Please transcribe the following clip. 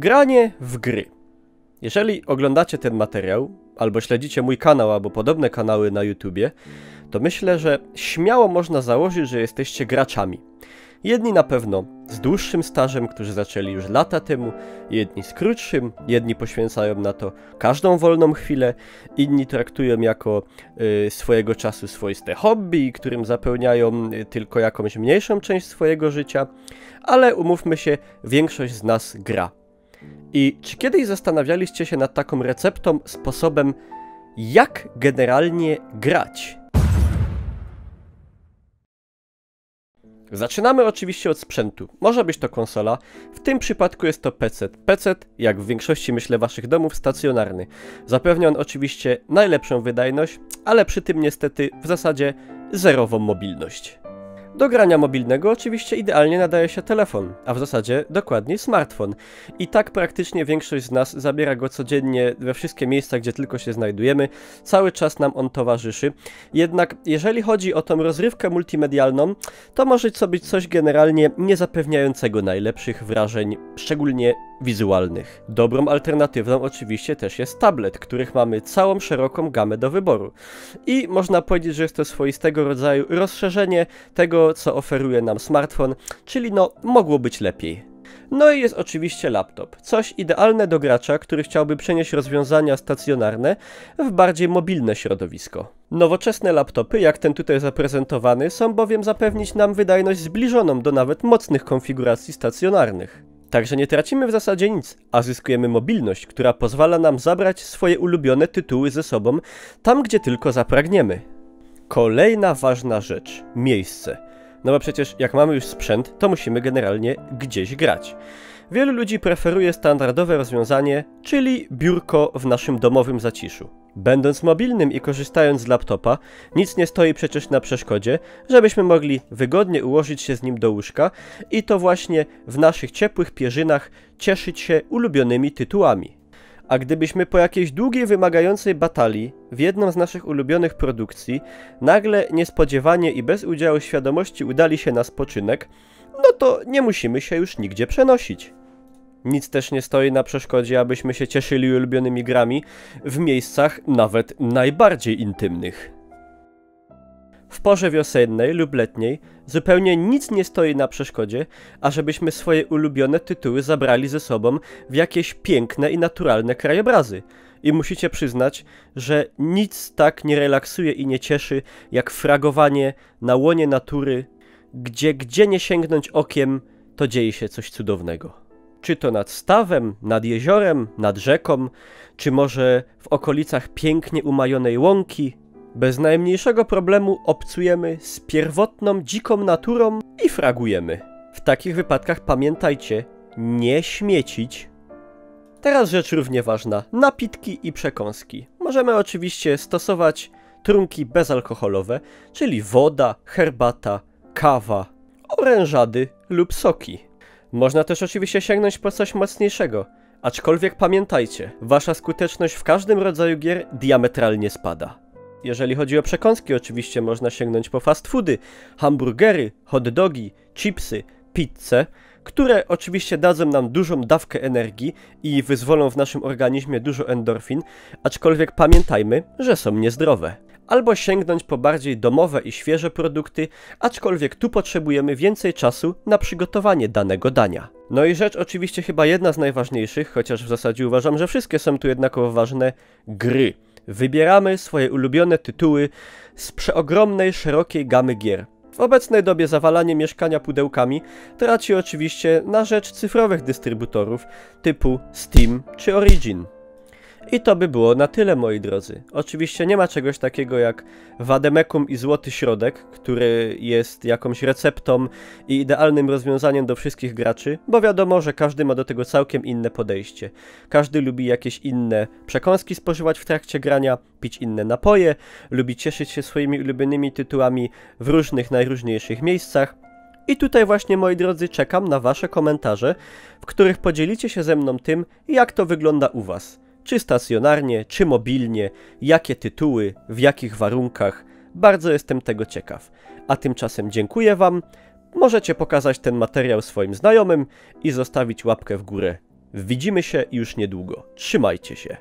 Granie w gry. Jeżeli oglądacie ten materiał, albo śledzicie mój kanał, albo podobne kanały na YouTubie, to myślę, że śmiało można założyć, że jesteście graczami. Jedni na pewno z dłuższym stażem, którzy zaczęli już lata temu, jedni z krótszym, jedni poświęcają na to każdą wolną chwilę, inni traktują jako swojego czasu swoiste hobby, którym zapełniają tylko jakąś mniejszą część swojego życia, ale umówmy się, większość z nas gra. I czy kiedyś zastanawialiście się nad taką receptą, sposobem, jak generalnie grać? Zaczynamy oczywiście od sprzętu. Może być to konsola, w tym przypadku jest to PC. PC, jak w większości myślę waszych domów, stacjonarny. Zapewnia on oczywiście najlepszą wydajność, ale przy tym niestety w zasadzie zerową mobilność. Do grania mobilnego oczywiście idealnie nadaje się telefon, a w zasadzie dokładniej smartfon. I tak praktycznie większość z nas zabiera go codziennie we wszystkie miejsca, gdzie tylko się znajdujemy. Cały czas nam on towarzyszy. Jednak jeżeli chodzi o tą rozrywkę multimedialną, to może to być coś generalnie nie zapewniającego najlepszych wrażeń, szczególnie wizualnych. Dobrą alternatywą oczywiście też jest tablet, których mamy całą szeroką gamę do wyboru. I można powiedzieć, że jest to swoistego rodzaju rozszerzenie tego, co oferuje nam smartfon, czyli mogło być lepiej. No i jest oczywiście laptop. Coś idealne do gracza, który chciałby przenieść rozwiązania stacjonarne w bardziej mobilne środowisko. Nowoczesne laptopy, jak ten tutaj zaprezentowany, są bowiem zapewnić nam wydajność zbliżoną do nawet mocnych konfiguracji stacjonarnych. Także nie tracimy w zasadzie nic, a zyskujemy mobilność, która pozwala nam zabrać swoje ulubione tytuły ze sobą tam, gdzie tylko zapragniemy. Kolejna ważna rzecz. Miejsce. No bo przecież jak mamy już sprzęt, to musimy generalnie gdzieś grać. Wielu ludzi preferuje standardowe rozwiązanie, czyli biurko w naszym domowym zaciszu. Będąc mobilnym i korzystając z laptopa, nic nie stoi przecież na przeszkodzie, żebyśmy mogli wygodnie ułożyć się z nim do łóżka i to właśnie w naszych ciepłych pierzynach cieszyć się ulubionymi tytułami. A gdybyśmy po jakiejś długiej, wymagającej batalii w jedną z naszych ulubionych produkcji nagle, niespodziewanie i bez udziału świadomości udali się na spoczynek, no to nie musimy się już nigdzie przenosić. Nic też nie stoi na przeszkodzie, abyśmy się cieszyli ulubionymi grami w miejscach nawet najbardziej intymnych. W porze wiosennej lub letniej zupełnie nic nie stoi na przeszkodzie, ażebyśmy swoje ulubione tytuły zabrali ze sobą w jakieś piękne i naturalne krajobrazy. I musicie przyznać, że nic tak nie relaksuje i nie cieszy jak fragowanie na łonie natury, gdzie nie sięgnąć okiem, to dzieje się coś cudownego. Czy to nad stawem, nad jeziorem, nad rzeką, czy może w okolicach pięknie umajonej łąki. Bez najmniejszego problemu obcujemy z pierwotną, dziką naturą i fragujemy. W takich wypadkach pamiętajcie, nie śmiecić. Teraz rzecz równie ważna, napitki i przekąski. Możemy oczywiście stosować trunki bezalkoholowe, czyli woda, herbata, kawa, orężady lub soki. Można też oczywiście sięgnąć po coś mocniejszego, aczkolwiek pamiętajcie, wasza skuteczność w każdym rodzaju gier diametralnie spada. Jeżeli chodzi o przekąski, oczywiście można sięgnąć po fast foody, hamburgery, hot dogi, chipsy, pizzę, które oczywiście dadzą nam dużą dawkę energii i wyzwolą w naszym organizmie dużo endorfin, aczkolwiek pamiętajmy, że są niezdrowe. Albo sięgnąć po bardziej domowe i świeże produkty, aczkolwiek tu potrzebujemy więcej czasu na przygotowanie danego dania. No i rzecz oczywiście chyba jedna z najważniejszych, chociaż w zasadzie uważam, że wszystkie są tu jednakowo ważne, gry. Wybieramy swoje ulubione tytuły z przeogromnej, szerokiej gamy gier. W obecnej dobie zawalanie mieszkania pudełkami traci oczywiście na rzecz cyfrowych dystrybutorów typu Steam czy Origin. I to by było na tyle, moi drodzy. Oczywiście nie ma czegoś takiego jak vademekum i złoty środek, który jest jakąś receptą i idealnym rozwiązaniem do wszystkich graczy, bo wiadomo, że każdy ma do tego całkiem inne podejście. Każdy lubi jakieś inne przekąski spożywać w trakcie grania, pić inne napoje, lubi cieszyć się swoimi ulubionymi tytułami w różnych, najróżniejszych miejscach. I tutaj właśnie, moi drodzy, czekam na wasze komentarze, w których podzielicie się ze mną tym, jak to wygląda u was. Czy stacjonarnie, czy mobilnie, jakie tytuły, w jakich warunkach. Bardzo jestem tego ciekaw. A tymczasem dziękuję wam. Możecie pokazać ten materiał swoim znajomym i zostawić łapkę w górę. Widzimy się już niedługo. Trzymajcie się.